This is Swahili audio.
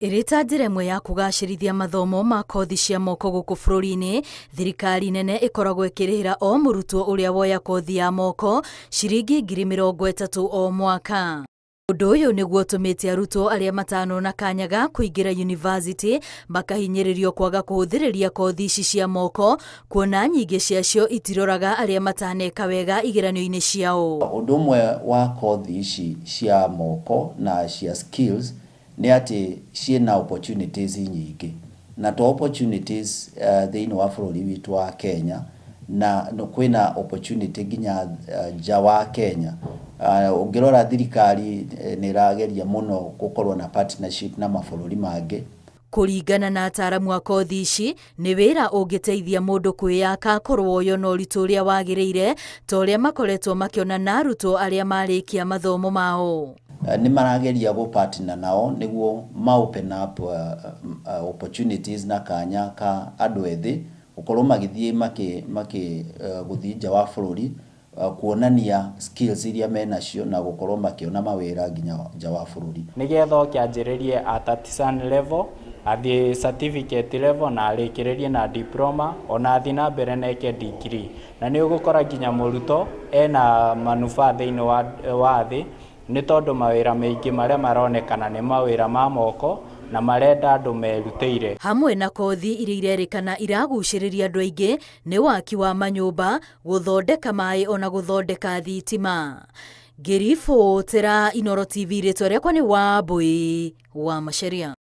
Irita njĩra ĩmwe ya kũgacĩrithia mathomo ma kothi cia moko gũkũ bũrũri-inĩ, thirikari nene ĩkoragwo ĩkĩrĩhĩra o mũrutwo ũrĩa woya kothi ya moko ciringi 30,000 o mwaka. Ũndũ ũyũ nĩguo ũtũmĩte arutwo arĩa matanona kanya ga kũingĩra yunivasĩtĩ makahinyĩrĩrio kwaga kũhũthĩrĩria kothi ici cia moko, kuona nyingĩ ciacio itiroraga arĩa mataneka wega igeranio-inĩ ciao. Ũndũ ũmwe wa kothi ici cia moko na cia skills nĩ atĩ ciĩna opportunities nyingĩ, na to opportunities thĩinĩ wa bũrũri witũ wa Kenya, na kwĩna opportunity nginya nja wa Kenya. Ũngĩrora thirikari nĩ ĩrageria mũno gũkorwo na partnership na mabũrũri mangĩ. Kũringana na ataaramu a kothi ici, nĩ wĩra ũngĩteithia mũndũ kwĩyaka kũrũoyo na ũritũ ũrĩa wagĩrĩire, ta ũrĩa makoretwo makĩona na arutwo arĩa marĩkia mathomo mao. Nĩ marageria gũpartner nao nĩguo open up opportunities na kanya ka andũ ethĩ gũkorwo magĩthiĩ gũthiĩ nja wa bũrũri, kuonania skills iria menacio na gũkorwo makĩona mawĩra nginya nja wa bũrũri. Nĩgetha kĩanjĩrĩrie at artisan level, athiĩ certificate level na arĩkĩrĩrie na diploma, ona athiĩ na mbere na eke degree. Na nĩ ũgũkora nginya mũrutwo ena manufaa thĩinĩ wa thĩ, nĩ tondũ mawĩra maingĩ marĩa maronekana nĩ mawĩra ma moko na marenda andũ merutĩire. Hamwe na kothi iria irerĩkana iragucĩrĩria andũ aingĩ nĩ waki wa manyũmba, gũthondeka maĩ ona gũthondeka thitima. Ngĩribotera Inooro TV, rĩtwa rĩakwa nĩ Wambui wa Macharia.